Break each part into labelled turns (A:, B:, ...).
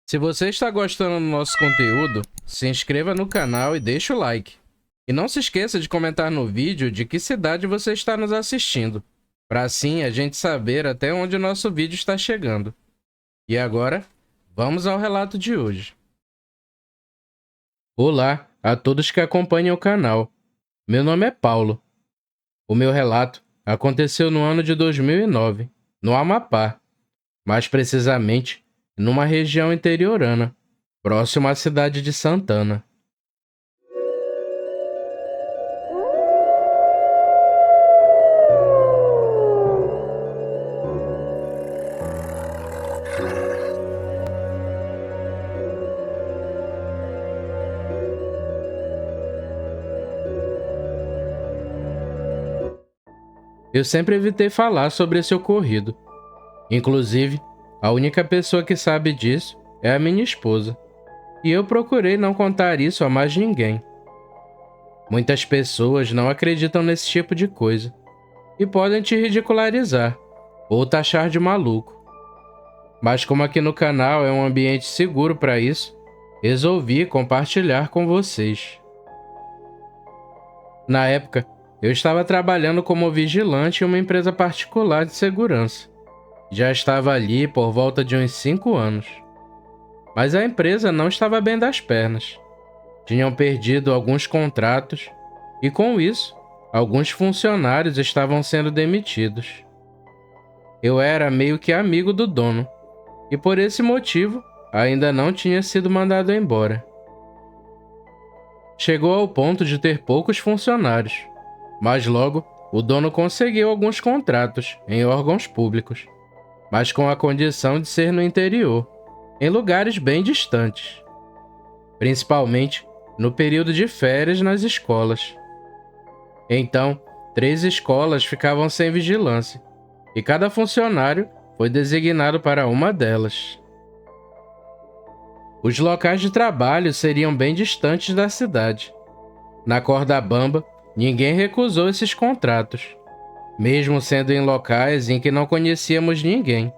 A: Se você está gostando do nosso conteúdo, se inscreva no canal e deixe o like. E não se esqueça de comentar no vídeo de que cidade você está nos assistindo, para assim a gente saber até onde o nosso vídeo está chegando. E agora, vamos ao relato de hoje. Olá a todos que acompanham o canal. Meu nome é Paulo. O meu relato aconteceu no ano de 2009, no Amapá, mais precisamente numa região interiorana, próximo à cidade de Santana. Eu sempre evitei falar sobre esse ocorrido. Inclusive, a única pessoa que sabe disso é a minha esposa. E eu procurei não contar isso a mais ninguém. Muitas pessoas não acreditam nesse tipo de coisa e podem te ridicularizar ou taxar de maluco. Mas como aqui no canal é um ambiente seguro para isso, resolvi compartilhar com vocês. Na época, eu estava trabalhando como vigilante em uma empresa particular de segurança. Já estava ali por volta de uns 5 anos. Mas a empresa não estava bem das pernas. Tinham perdido alguns contratos e, com isso, alguns funcionários estavam sendo demitidos. Eu era meio que amigo do dono e, por esse motivo, ainda não tinha sido mandado embora. Chegou ao ponto de ter poucos funcionários, mas logo o dono conseguiu alguns contratos em órgãos públicos, mas com a condição de ser no interior, em lugares bem distantes, principalmente no período de férias nas escolas. Então, 3 escolas ficavam sem vigilância, e cada funcionário foi designado para uma delas. Os locais de trabalho seriam bem distantes da cidade. Na corda bamba, ninguém recusou esses contratos, mesmo sendo em locais em que não conhecíamos ninguém.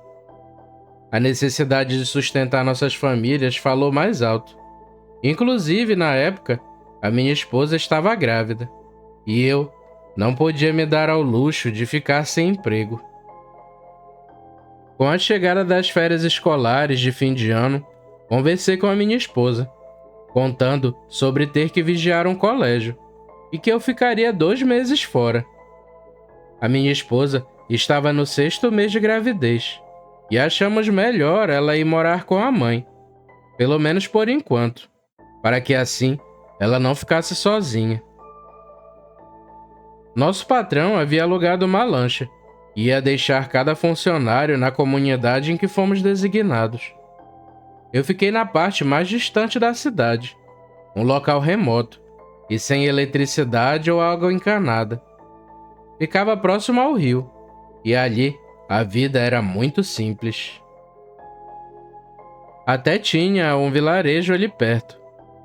A: A necessidade de sustentar nossas famílias falou mais alto. Inclusive, na época, a minha esposa estava grávida, e eu não podia me dar ao luxo de ficar sem emprego. Com a chegada das férias escolares de fim de ano, conversei com a minha esposa, contando sobre ter que vigiar um colégio e que eu ficaria 2 meses fora. A minha esposa estava no 6º mês de gravidez e achamos melhor ela ir morar com a mãe, pelo menos por enquanto, para que assim ela não ficasse sozinha. Nosso patrão havia alugado uma lancha e ia deixar cada funcionário na comunidade em que fomos designados. Eu fiquei na parte mais distante da cidade, um local remoto e sem eletricidade ou água encanada. Ficava próximo ao rio, e ali a vida era muito simples. Até tinha um vilarejo ali perto,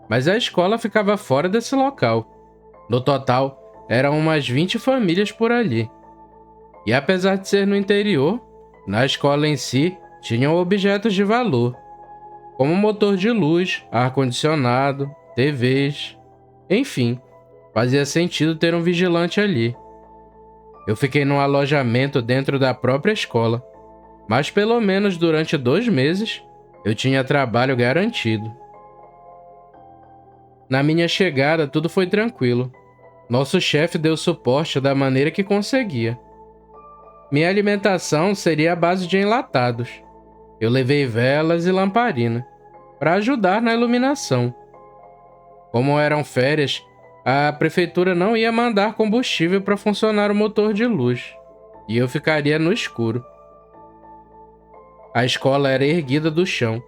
A: mas a escola ficava fora desse local. No total, eram umas 20 famílias por ali. E apesar de ser no interior, na escola em si tinham objetos de valor, como motor de luz, ar-condicionado, TVs, enfim, fazia sentido ter um vigilante ali. Eu fiquei num alojamento dentro da própria escola, mas pelo menos durante 2 meses eu tinha trabalho garantido. Na minha chegada, tudo foi tranquilo. Nosso chefe deu suporte da maneira que conseguia. Minha alimentação seria à base de enlatados. Eu levei velas e lamparina para ajudar na iluminação. Como eram férias, a prefeitura não ia mandar combustível para funcionar o motor de luz, e eu ficaria no escuro. A escola era erguida do chão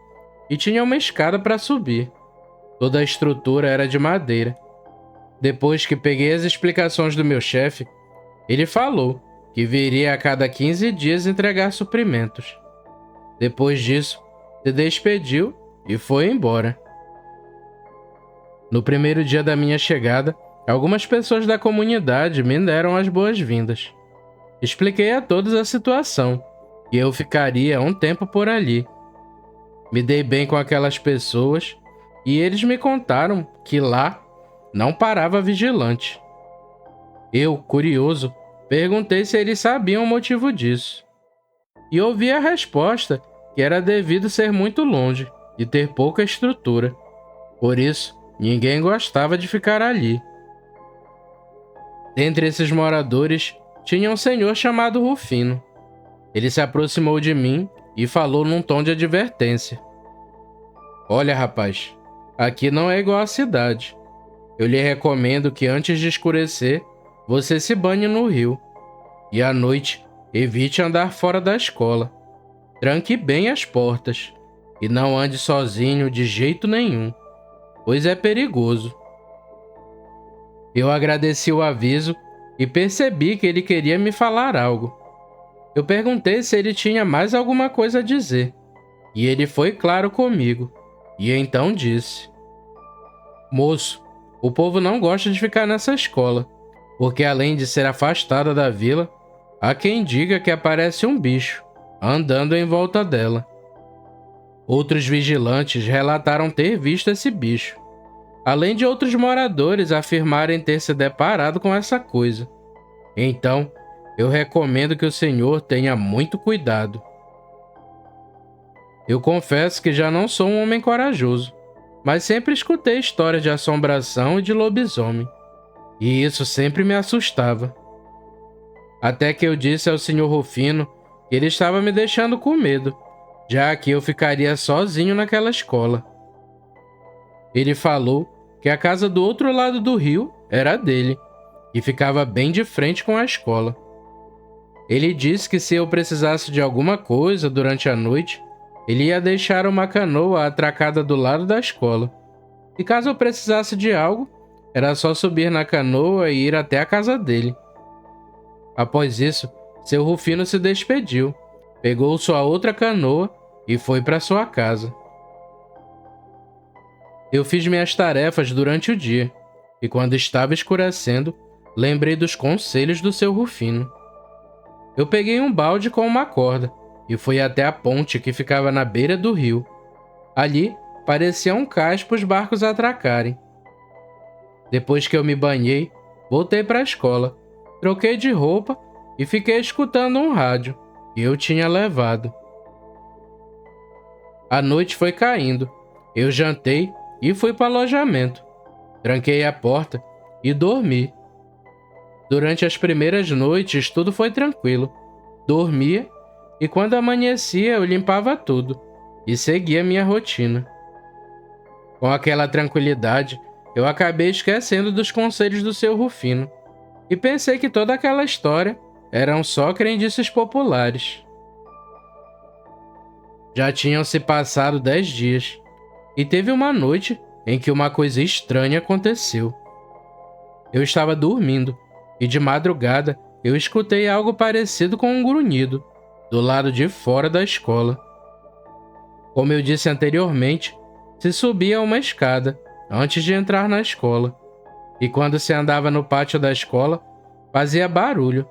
A: e tinha uma escada para subir. Toda a estrutura era de madeira. Depois que peguei as explicações do meu chefe, ele falou que viria a cada 15 dias entregar suprimentos. Depois disso, se despediu e foi embora. No primeiro dia da minha chegada, algumas pessoas da comunidade me deram as boas-vindas. Expliquei a todos a situação, e eu ficaria um tempo por ali. Me dei bem com aquelas pessoas e eles me contaram que lá não parava vigilante. Eu, curioso, perguntei se eles sabiam o motivo disso. E ouvi a resposta que era devido ser muito longe e ter pouca estrutura. Por isso, ninguém gostava de ficar ali. Dentre esses moradores, tinha um senhor chamado Rufino. Ele se aproximou de mim e falou num tom de advertência. Olha, rapaz, aqui não é igual à cidade. Eu lhe recomendo que antes de escurecer, você se banhe no rio. E à noite, evite andar fora da escola. Tranque bem as portas. E não ande sozinho de jeito nenhum, pois é perigoso. Eu agradeci o aviso e percebi que ele queria me falar algo. Eu perguntei se ele tinha mais alguma coisa a dizer. E ele foi claro comigo. E então disse: Moço, o povo não gosta de ficar nessa escola, porque além de ser afastada da vila, há quem diga que aparece um bicho andando em volta dela. Outros vigilantes relataram ter visto esse bicho, além de outros moradores afirmarem ter se deparado com essa coisa. Então, eu recomendo que o senhor tenha muito cuidado. Eu confesso que já não sou um homem corajoso, mas sempre escutei histórias de assombração e de lobisomem, e isso sempre me assustava. Até que eu disse ao senhor Rufino que ele estava me deixando com medo, já que eu ficaria sozinho naquela escola. Ele falou que a casa do outro lado do rio era dele, e ficava bem de frente com a escola. Ele disse que se eu precisasse de alguma coisa durante a noite, ele ia deixar uma canoa atracada do lado da escola. E caso eu precisasse de algo, era só subir na canoa e ir até a casa dele. Após isso, seu Rufino se despediu, pegou sua outra canoa e foi para sua casa. Eu fiz minhas tarefas durante o dia, e quando estava escurecendo, lembrei dos conselhos do seu Rufino. Eu peguei um balde com uma corda e fui até a ponte que ficava na beira do rio. Ali, parecia um cais para os barcos atracarem. Depois que eu me banhei, voltei para a escola, troquei de roupa e fiquei escutando um rádio que eu tinha levado. A noite foi caindo. Eu jantei e fui para o alojamento. Tranquei a porta e dormi. Durante as primeiras noites, tudo foi tranquilo. Dormia e quando amanhecia, eu limpava tudo e seguia minha rotina. Com aquela tranquilidade, eu acabei esquecendo dos conselhos do seu Rufino e pensei que toda aquela história eram só crendices populares. Já tinham se passado 10 dias e teve uma noite em que uma coisa estranha aconteceu. Eu estava dormindo e de madrugada eu escutei algo parecido com um grunhido do lado de fora da escola. Como eu disse anteriormente, se subia uma escada antes de entrar na escola, e quando se andava no pátio da escola, fazia barulho.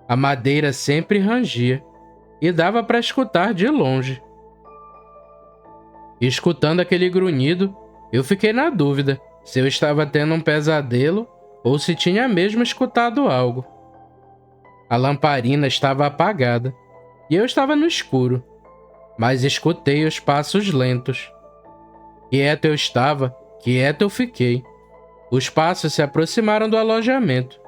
A: A madeira sempre rangia e dava para escutar de longe. Escutando aquele grunhido, eu fiquei na dúvida se eu estava tendo um pesadelo ou se tinha mesmo escutado algo. A lamparina estava apagada e eu estava no escuro, mas escutei os passos lentos. Quieto eu estava, quieto eu fiquei. Os passos se aproximaram do alojamento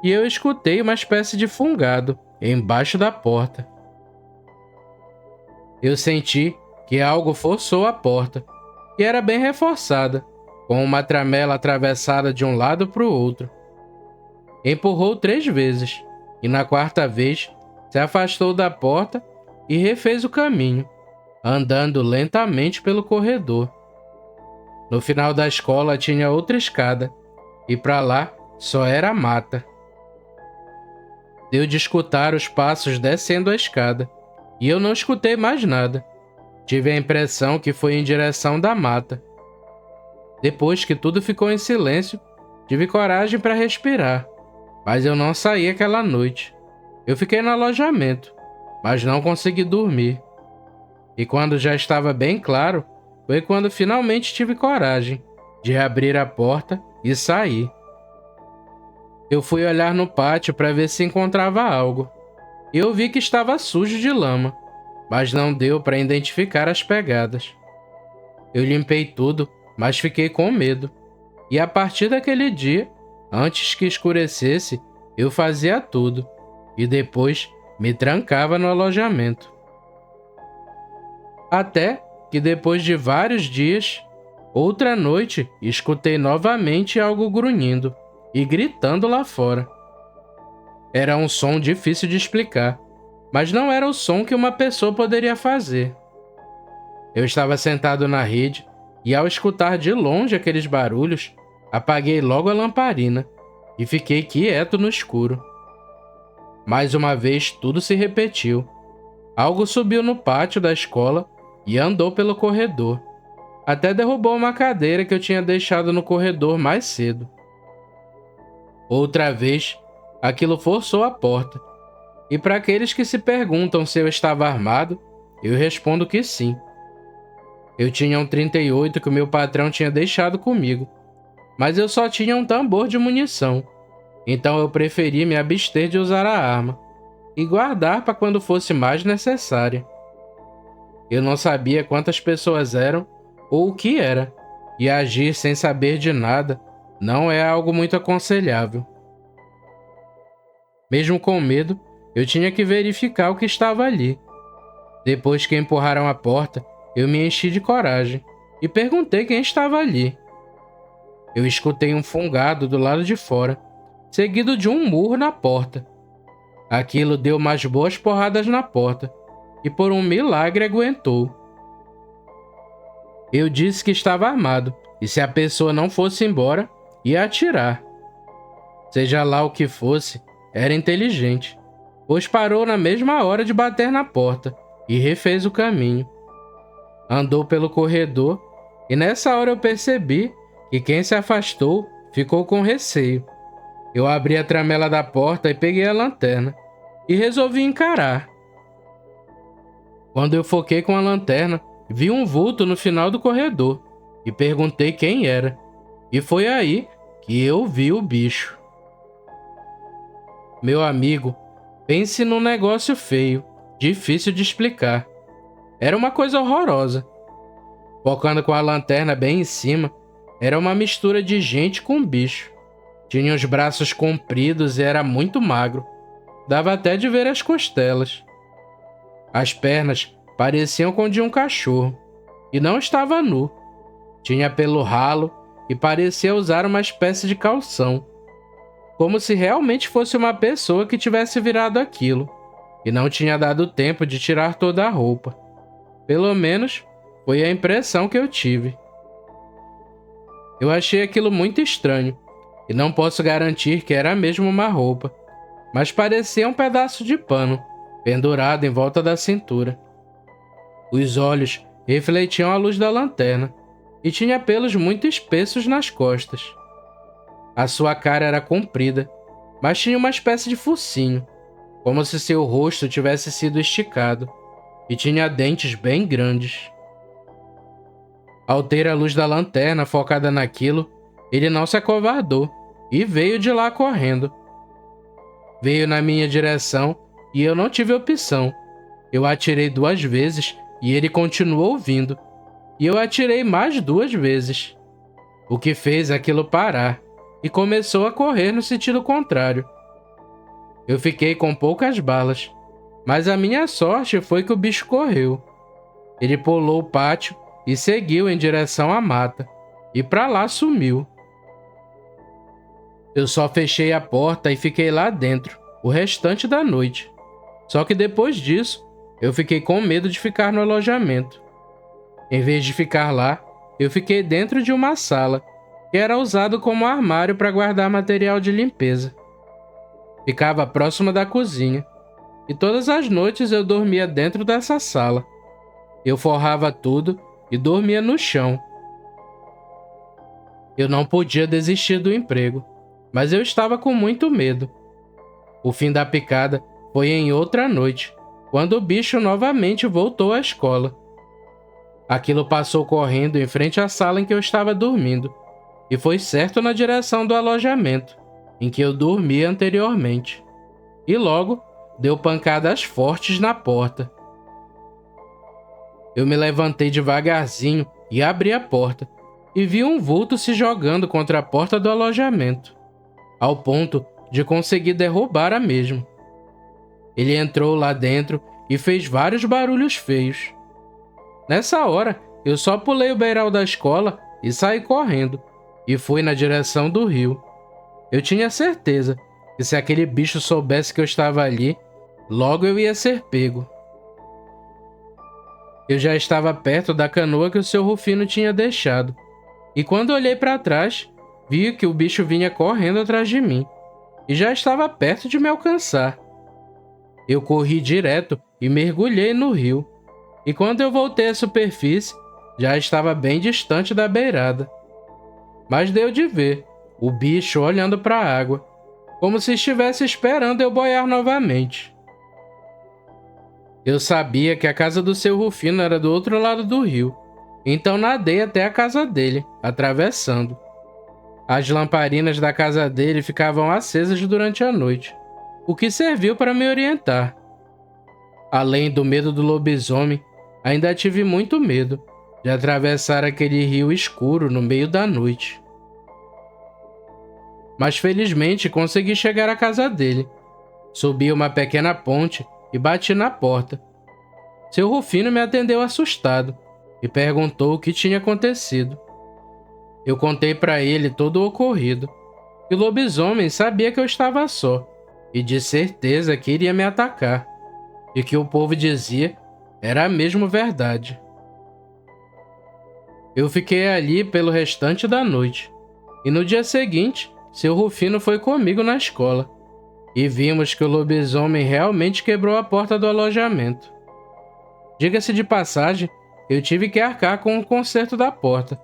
A: e eu escutei uma espécie de fungado embaixo da porta. Eu senti que algo forçou a porta, e era bem reforçada, com uma tramela atravessada de um lado para o outro. Empurrou 3 vezes, e na quarta vez se afastou da porta e refez o caminho, andando lentamente pelo corredor. No final da escola tinha outra escada, e para lá só era mata. Deu de escutar os passos descendo a escada, e eu não escutei mais nada. Tive a impressão que foi em direção da mata. Depois que tudo ficou em silêncio, tive coragem para respirar, mas eu não saí aquela noite. Eu fiquei no alojamento, mas não consegui dormir. E quando já estava bem claro, foi quando finalmente tive coragem de abrir a porta e sair. Eu fui olhar no pátio para ver se encontrava algo. E eu vi que estava sujo de lama, mas não deu para identificar as pegadas. Eu limpei tudo, mas fiquei com medo. E a partir daquele dia, antes que escurecesse, eu fazia tudo. E depois me trancava no alojamento. Até que depois de vários dias, outra noite, escutei novamente algo grunhindo e gritando lá fora. Era um som difícil de explicar, mas não era o som que uma pessoa poderia fazer. Eu estava sentado na rede e, ao escutar de longe aqueles barulhos, apaguei logo a lamparina e fiquei quieto no escuro. Mais uma vez, tudo se repetiu. Algo subiu no pátio da escola e andou pelo corredor. Até derrubou uma cadeira que eu tinha deixado no corredor mais cedo. Outra vez, aquilo forçou a porta. E para aqueles que se perguntam se eu estava armado, eu respondo que sim. Eu tinha um 38 que o meu patrão tinha deixado comigo, mas eu só tinha um tambor de munição, então eu preferi me abster de usar a arma e guardar para quando fosse mais necessária. Eu não sabia quantas pessoas eram ou o que era, e agir sem saber de nada não é algo muito aconselhável. Mesmo com medo, eu tinha que verificar o que estava ali. Depois que empurraram a porta, eu me enchi de coragem e perguntei quem estava ali. Eu escutei um fungado do lado de fora, seguido de um murro na porta. Aquilo deu umas boas porradas na porta e por um milagre aguentou. Eu disse que estava armado e se a pessoa não fosse embora, ia atirar. Seja lá o que fosse, era inteligente, pois parou na mesma hora de bater na porta e refez o caminho. Andou pelo corredor e nessa hora eu percebi que quem se afastou ficou com receio. Eu abri a tramela da porta e peguei a lanterna e resolvi encarar. Quando eu foquei com a lanterna, vi um vulto no final do corredor e perguntei quem era. E foi aí que eu vi o bicho. Meu amigo, pense num negócio feio, difícil de explicar. Era uma coisa horrorosa. Focando com a lanterna bem em cima, era uma mistura de gente com bicho. Tinha os braços compridos e era muito magro. Dava até de ver as costelas. As pernas pareciam com de um cachorro. E não estava nu. Tinha pelo ralo e parecia usar uma espécie de calção. Como se realmente fosse uma pessoa que tivesse virado aquilo. E não tinha dado tempo de tirar toda a roupa. Pelo menos, foi a impressão que eu tive. Eu achei aquilo muito estranho. E não posso garantir que era mesmo uma roupa. Mas parecia um pedaço de pano, pendurado em volta da cintura. Os olhos refletiam a luz da lanterna e tinha pelos muito espessos nas costas. A sua cara era comprida, mas tinha uma espécie de focinho, como se seu rosto tivesse sido esticado, e tinha dentes bem grandes. Ao ter a luz da lanterna focada naquilo, ele não se acovardou e veio de lá correndo. Veio na minha direção e eu não tive opção. Eu atirei 2 vezes e ele continuou vindo. E eu atirei mais 2 vezes, o que fez aquilo parar e começou a correr no sentido contrário. Eu fiquei com poucas balas, mas a minha sorte foi que o bicho correu. Ele pulou o pátio e seguiu em direção à mata, e pra lá sumiu. Eu só fechei a porta e fiquei lá dentro o restante da noite. Só que depois disso, eu fiquei com medo de ficar no alojamento. Em vez de ficar lá, eu fiquei dentro de uma sala, que era usado como armário para guardar material de limpeza. Ficava próxima da cozinha, e todas as noites eu dormia dentro dessa sala. Eu forrava tudo e dormia no chão. Eu não podia desistir do emprego, mas eu estava com muito medo. O fim da picada foi em outra noite, quando o bicho novamente voltou à escola Aquilo passou correndo em frente à sala em que eu estava dormindo, e foi certo na direção do alojamento, em que eu dormia anteriormente. E logo, deu pancadas fortes na porta. Eu me levantei devagarzinho e abri a porta, e vi um vulto se jogando contra a porta do alojamento, ao ponto de conseguir derrubar a mesma. Ele entrou lá dentro e fez vários barulhos feios. Nessa hora, eu só pulei o beiral da escola e saí correndo, e fui na direção do rio. Eu tinha certeza que se aquele bicho soubesse que eu estava ali, logo eu ia ser pego. Eu já estava perto da canoa que o seu Rufino tinha deixado, e quando olhei para trás, vi que o bicho vinha correndo atrás de mim, e já estava perto de me alcançar. Eu corri direto e mergulhei no rio, e quando eu voltei à superfície, já estava bem distante da beirada. Mas deu de ver o bicho olhando para a água, como se estivesse esperando eu boiar novamente. Eu sabia que a casa do seu Rufino era do outro lado do rio, então nadei até a casa dele, atravessando. As lamparinas da casa dele ficavam acesas durante a noite, o que serviu para me orientar. Além do medo do lobisomem, ainda tive muito medo de atravessar aquele rio escuro no meio da noite. Mas felizmente consegui chegar à casa dele. Subi uma pequena ponte e bati na porta. Seu Rufino me atendeu assustado e perguntou o que tinha acontecido. Eu contei para ele todo o ocorrido. E o lobisomem sabia que eu estava só e de certeza que iria me atacar. E que o povo dizia era mesmo verdade. Eu fiquei ali pelo restante da noite. E no dia seguinte, seu Rufino foi comigo na escola. E vimos que o lobisomem realmente quebrou a porta do alojamento. Diga-se de passagem, eu tive que arcar com o conserto da porta,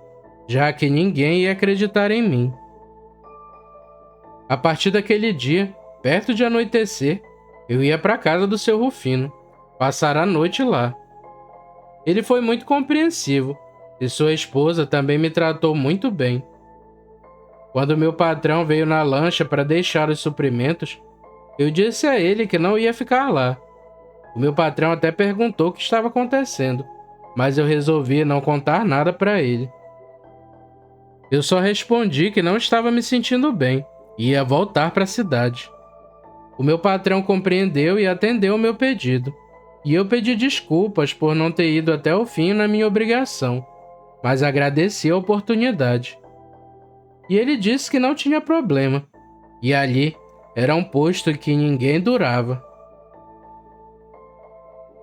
A: já que ninguém ia acreditar em mim. A partir daquele dia, perto de anoitecer, eu ia para a casa do seu Rufino, passar a noite lá. Ele foi muito compreensivo, e sua esposa também me tratou muito bem. Quando meu patrão veio na lancha para deixar os suprimentos, eu disse a ele que não ia ficar lá. O meu patrão até perguntou o que estava acontecendo, mas eu resolvi não contar nada para ele. Eu só respondi que não estava me sentindo bem e ia voltar para a cidade. O meu patrão compreendeu e atendeu o meu pedido, e eu pedi desculpas por não ter ido até o fim na minha obrigação, mas agradeci a oportunidade. E ele disse que não tinha problema, e ali era um posto que ninguém durava.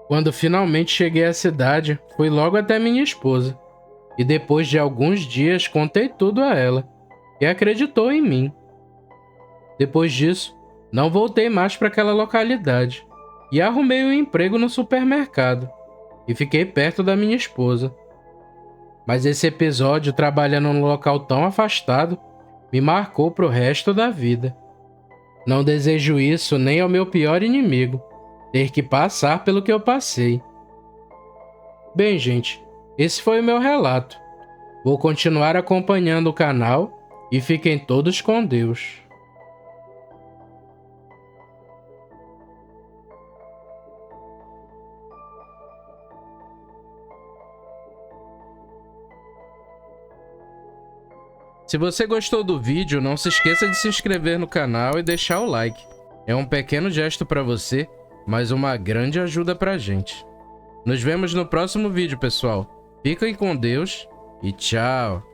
A: Quando finalmente cheguei à cidade, fui logo até minha esposa, e depois de alguns dias contei tudo a ela, e acreditou em mim. Depois disso, não voltei mais para aquela localidade, e arrumei um emprego no supermercado, e fiquei perto da minha esposa. Mas esse episódio, trabalhando num local tão afastado, me marcou pro resto da vida. Não desejo isso nem ao meu pior inimigo, ter que passar pelo que eu passei. Bem, gente, esse foi o meu relato. Vou continuar acompanhando o canal e fiquem todos com Deus. Se você gostou do vídeo, não se esqueça de se inscrever no canal e deixar o like. É um pequeno gesto para você, mas uma grande ajuda pra gente. Nos vemos no próximo vídeo, pessoal. Fiquem com Deus e tchau!